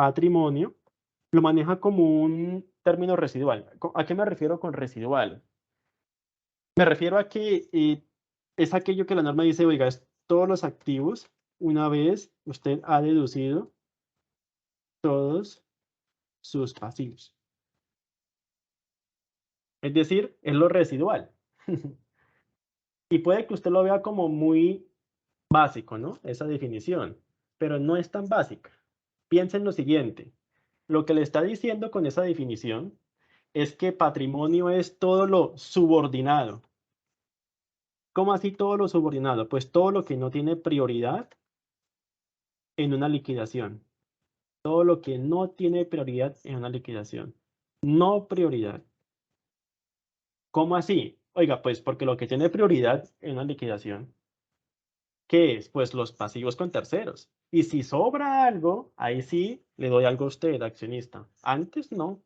patrimonio, lo maneja como un término residual. ¿A qué me refiero con residual? Me refiero a que es aquello que la norma dice, oiga, es todos los activos, una vez usted ha deducido todos sus pasivos. Es decir, es lo residual. Y puede que usted lo vea como muy básico, ¿no? Esa definición, pero no es tan básica. Piensa en lo siguiente, lo que le está diciendo con esa definición es que patrimonio es todo lo subordinado. ¿Cómo así todo lo subordinado? Pues todo lo que no tiene prioridad en una liquidación. Todo lo que no tiene prioridad en una liquidación. No prioridad. ¿Cómo así? Oiga, pues porque lo que tiene prioridad en una liquidación, ¿qué es? Pues los pasivos con terceros. Y si sobra algo, ahí sí le doy algo a usted, accionista. Antes no.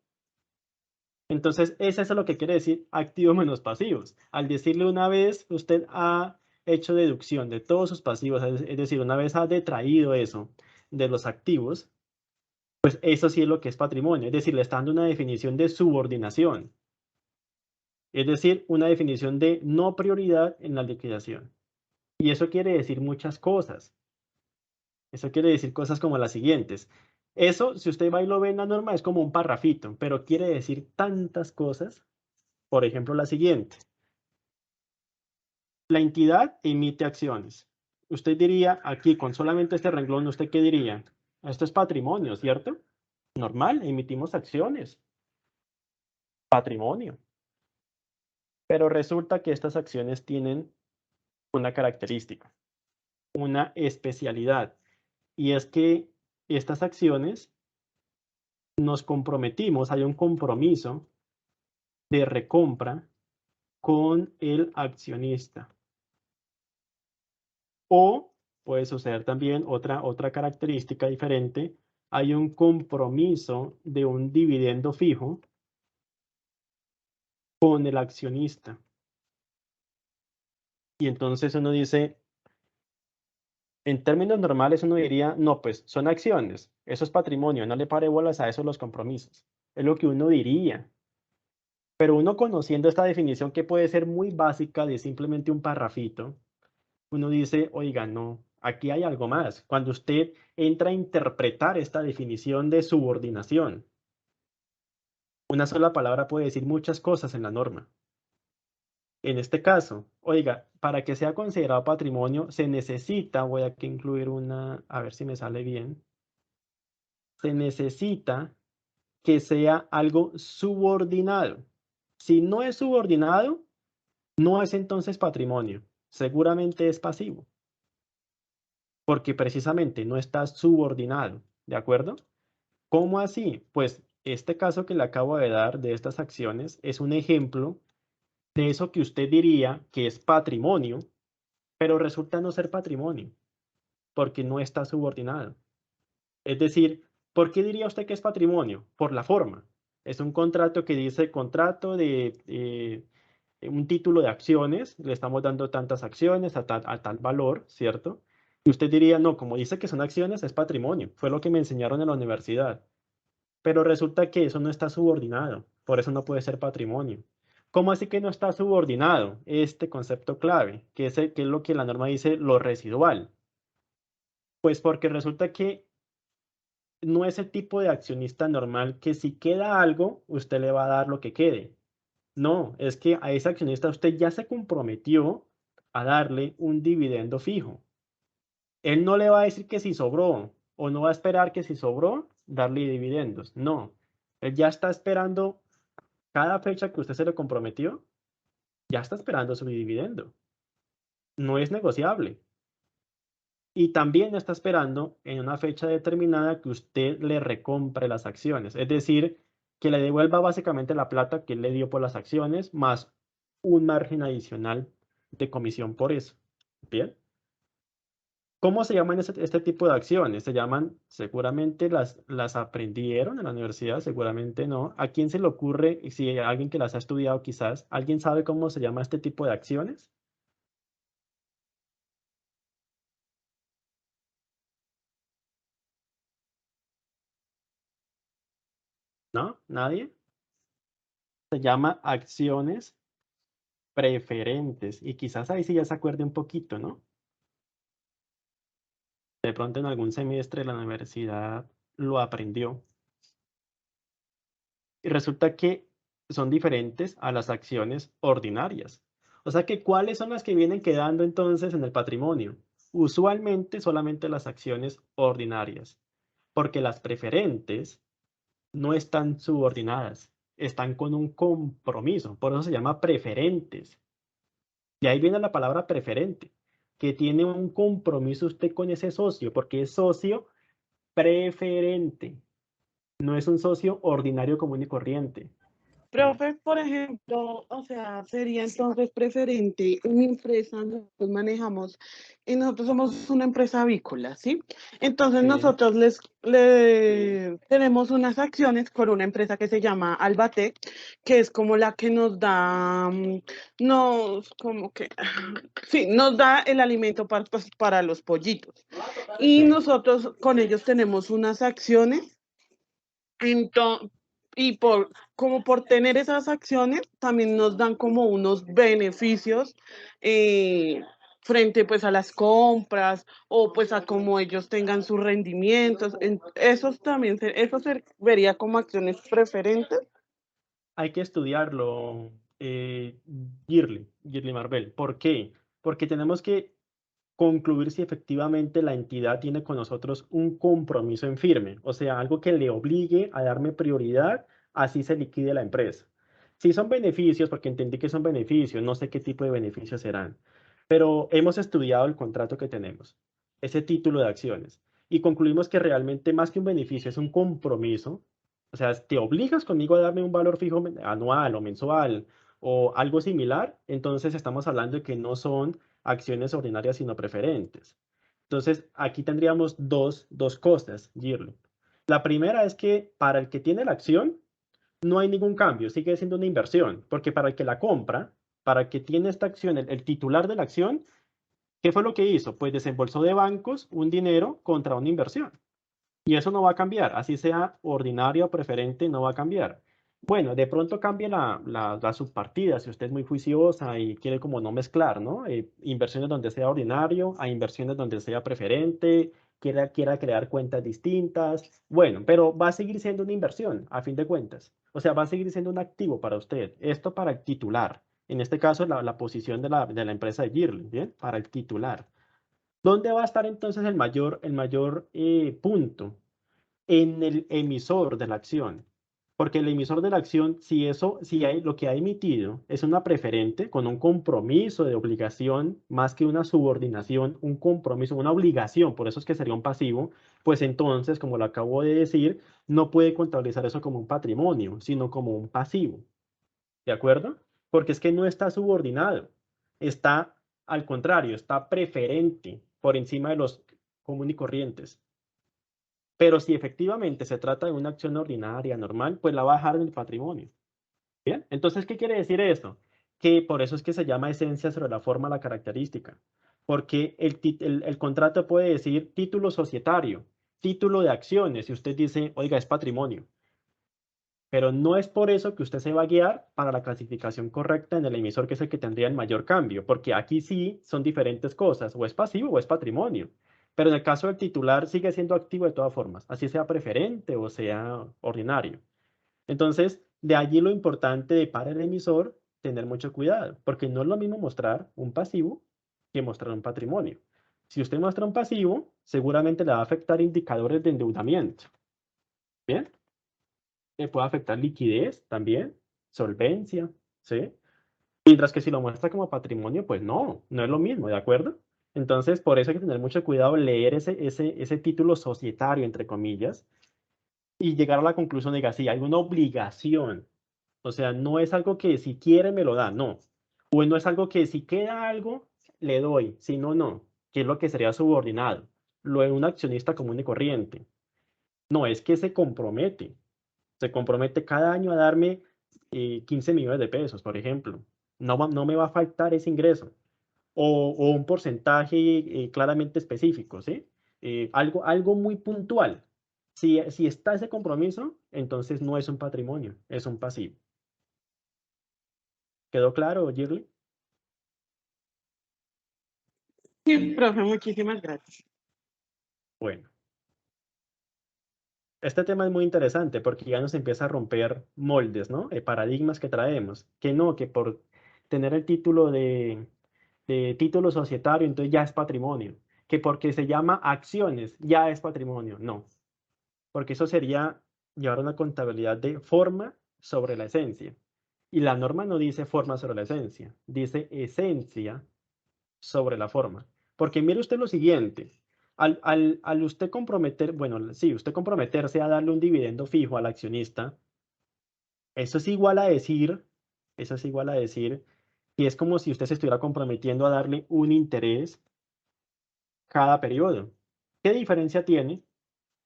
Entonces, es eso lo que quiere decir activos menos pasivos. Al decirle una vez, usted ha hecho deducción de todos sus pasivos, es decir, una vez ha detraído eso de los activos, pues eso sí es lo que es patrimonio. Es decir, le está dando una definición de subordinación. Es decir, una definición de no prioridad en la liquidación. Y eso quiere decir muchas cosas. Eso quiere decir cosas como las siguientes. Eso, si usted va y lo ve en la norma, es como un parrafito, pero quiere decir tantas cosas. Por ejemplo, la siguiente. La entidad emite acciones. Usted diría aquí, con solamente este renglón, ¿usted qué diría? Esto es patrimonio, ¿cierto? Normal, emitimos acciones. Patrimonio. Pero resulta que estas acciones tienen una característica, una especialidad, y es que estas acciones nos comprometimos, hay un compromiso de recompra con el accionista. O puede suceder también otra característica diferente, hay un compromiso de un dividendo fijo con el accionista. Y entonces uno dice, en términos normales uno diría, no, pues son acciones, eso es patrimonio, no le pare bolas a eso los compromisos. Es lo que uno diría. Pero uno conociendo esta definición que puede ser muy básica de simplemente un parrafito, uno dice, oiga, no, aquí hay algo más. Cuando usted entra a interpretar esta definición de subordinación, una sola palabra puede decir muchas cosas en la norma. En este caso, oiga, para que sea considerado patrimonio se necesita, voy a que incluir una, a ver si me sale bien, se necesita que sea algo subordinado. Si no es subordinado, no es entonces patrimonio, seguramente es pasivo, porque precisamente no está subordinado, ¿de acuerdo? ¿Cómo así? Pues este caso que le acabo de dar de estas acciones es un ejemplo de eso que usted diría que es patrimonio, pero resulta no ser patrimonio, porque no está subordinado. Es decir, ¿por qué diría usted que es patrimonio? Por la forma. Es un contrato que dice contrato de un título de acciones, le estamos dando tantas acciones a tal valor, ¿cierto? Y usted diría, no, como dice que son acciones, es patrimonio. Fue lo que me enseñaron en la universidad. Pero resulta que eso no está subordinado, por eso no puede ser patrimonio. ¿Cómo así que no está subordinado? Este concepto clave, que es lo que la norma dice, lo residual. Pues porque resulta que no es el tipo de accionista normal que si queda algo, usted le va a dar lo que quede. No, es que a ese accionista usted ya se comprometió a darle un dividendo fijo. Él no le va a decir que si sobró o no va a esperar que si sobró, darle dividendos. No, él ya está esperando cada fecha que usted se le comprometió, ya está esperando su dividendo. No es negociable. Y también está esperando en una fecha determinada que usted le recompre las acciones. Es decir, que le devuelva básicamente la plata que él le dio por las acciones, más un margen adicional de comisión por eso. Bien. ¿Cómo se llaman este tipo de acciones? Se llaman, seguramente las aprendieron en la universidad, seguramente no. ¿A quién se le ocurre, si hay alguien que las ha estudiado quizás, alguien sabe cómo se llama este tipo de acciones? ¿No? ¿Nadie? Se llama acciones preferentes. Y quizás ahí sí ya se acuerde un poquito, ¿no? De pronto en algún semestre de la universidad lo aprendió. Y resulta que son diferentes a las acciones ordinarias. O sea que, ¿cuáles son las que vienen quedando entonces en el patrimonio? Usualmente solamente las acciones ordinarias, porque las preferentes no están subordinadas, están con un compromiso, por eso se llama preferentes. De ahí viene la palabra preferente, que tiene un compromiso usted con ese socio, porque es socio preferente, no es un socio ordinario común y corriente. Profe, por ejemplo, o sea, sería entonces preferente en mi empresa, nosotros manejamos, y nosotros somos una empresa avícola, ¿sí? Entonces Sí, nosotros tenemos unas acciones con una empresa que se llama Albatec, que es como la que nos da, como que, sí, nos da el alimento para, pues, para los pollitos. Y sí. nosotros con ellos tenemos unas acciones. Entonces, y como por tener esas acciones, también nos dan como unos beneficios eh, frente pues a las compras o pues a como ellos tengan sus rendimientos. Esos también, eso se vería como acciones preferentes. Hay que estudiarlo, Girly Marvel. ¿Por qué? Porque tenemos que concluir si efectivamente la entidad tiene con nosotros un compromiso en firme, o sea, algo que le obligue a darme prioridad, así se liquide la empresa. Si son beneficios, porque entendí que son beneficios, no sé qué tipo de beneficios serán, pero hemos estudiado el contrato que tenemos, ese título de acciones, y concluimos que realmente más que un beneficio es un compromiso. O sea, te obligas conmigo a darme un valor fijo anual o mensual o algo similar, entonces estamos hablando de que no son acciones ordinarias sino preferentes. Entonces, aquí tendríamos dos cosas, Girly. La primera es que para el que tiene la acción, no hay ningún cambio, sigue siendo una inversión, porque para el que la compra, para el que tiene esta acción, el titular de la acción, ¿qué fue lo que hizo? Pues desembolsó de bancos un dinero contra una inversión. Y eso no va a cambiar, así sea ordinario o preferente, no va a cambiar. Bueno, de pronto cambia la subpartida, si usted es muy juiciosa y quiere como no mezclar, ¿no? Inversiones donde sea ordinario, a inversiones donde sea preferente, quiera crear cuentas distintas. Bueno, pero va a seguir siendo una inversión, a fin de cuentas. O sea, va a seguir siendo un activo para usted. Esto para el titular. En este caso, la posición de la empresa de Girling, ¿bien? Para el titular. ¿Dónde va a estar entonces el mayor punto? En el emisor de la acción. Porque el emisor de la acción, si lo que ha emitido es una preferente con un compromiso de obligación, más que una subordinación, un compromiso, una obligación, por eso es que sería un pasivo, pues entonces, como lo acabo de decir, no puede contabilizar eso como un patrimonio, sino como un pasivo. ¿De acuerdo? Porque es que no está subordinado, está al contrario, está preferente por encima de los común y corrientes. Pero si efectivamente se trata de una acción ordinaria, normal, pues la va a dejar en el patrimonio. ¿Bien? Entonces, ¿qué quiere decir esto? Que por eso es que se llama esencia sobre la forma, la característica. Porque el contrato puede decir título societario, título de acciones, y usted dice, oiga, es patrimonio. Pero no es por eso que usted se va a guiar para la clasificación correcta en el emisor, que es el que tendría el mayor cambio, porque aquí sí son diferentes cosas, o es pasivo o es patrimonio. Pero en el caso del titular sigue siendo activo de todas formas, así sea preferente o sea ordinario. Entonces, de allí lo importante de para el emisor tener mucho cuidado, porque no es lo mismo mostrar un pasivo que mostrar un patrimonio. Si usted muestra un pasivo, seguramente le va a afectar indicadores de endeudamiento. ¿Bien? Le puede afectar liquidez también, solvencia, ¿sí? Mientras que si lo muestra como patrimonio, pues no es lo mismo, ¿de acuerdo? Entonces, por eso hay que tener mucho cuidado, leer ese título societario, entre comillas, y llegar a la conclusión de que sí, hay una obligación. O sea, no es algo que si quiere me lo da, no. O no es algo que si queda algo, le doy, si no, no, que es lo que sería subordinado. Lo de un accionista común y corriente. No, es que se compromete cada año a darme 15 millones de pesos, por ejemplo. No me va a faltar ese ingreso. O un porcentaje claramente específico, ¿sí? Algo muy puntual. Si está ese compromiso, entonces no es un patrimonio, es un pasivo. ¿Quedó claro, Girly? Sí, profe, muchísimas gracias. Bueno, este tema es muy interesante porque ya nos empieza a romper moldes, ¿no? Paradigmas que traemos. Que no, que por tener el título de título societario, entonces ya es patrimonio. Que porque se llama acciones, ya es patrimonio. No, porque eso sería llevar una contabilidad de forma sobre la esencia. Y la norma no dice forma sobre la esencia, dice esencia sobre la forma. Porque mire usted lo siguiente, al usted comprometer, bueno, sí, usted comprometerse a darle un dividendo fijo al accionista, eso es igual a decir, eso es igual a decir que es como si usted se estuviera comprometiendo a darle un interés cada periodo. ¿Qué diferencia tiene?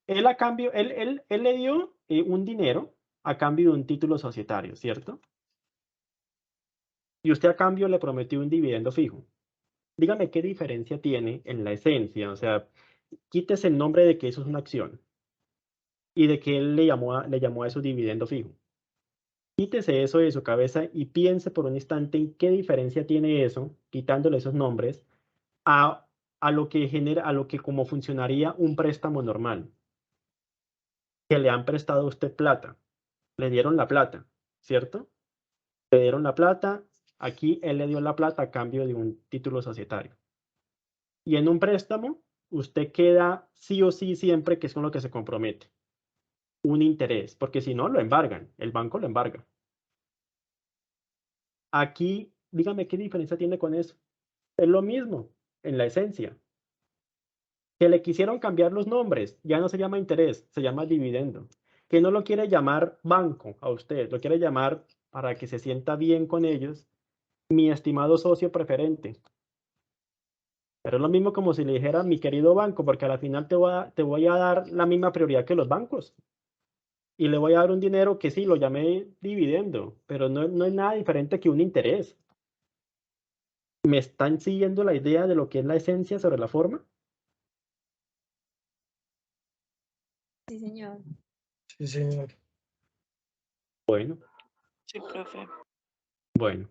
Él a cambio, él le dio un dinero a cambio de un título societario, ¿cierto? Y usted a cambio le prometió un dividendo fijo. Dígame qué diferencia tiene en la esencia, o sea, quítese el nombre de que eso es una acción y de que él le llamó a eso dividendo fijo. Quítese eso de su cabeza y piense por un instante en qué diferencia tiene eso, quitándole esos nombres, a, a lo que genera, a lo que como funcionaría un préstamo normal, que le han prestado a usted plata, le dieron la plata, ¿cierto? Le dieron la plata, aquí él le dio la plata a cambio de un título societario. Y en un préstamo, usted queda sí o sí siempre que es con lo que se compromete. Un interés, porque si no, lo embargan, el banco lo embarga. Aquí, dígame qué diferencia tiene con eso. Es lo mismo, en la esencia. Que le quisieron cambiar los nombres, ya no se llama interés, se llama dividendo. Que no lo quiere llamar banco a usted, lo quiere llamar para que se sienta bien con ellos, mi estimado socio preferente. Pero es lo mismo como si le dijera mi querido banco, porque a la final te voy a dar la misma prioridad que los bancos. Y le voy a dar un dinero que sí, lo llamé dividendo, pero no es nada diferente que un interés. ¿Me están siguiendo la idea de lo que es la esencia sobre la forma? Sí, señor. Sí, señor. Bueno, Sí, profe. bueno.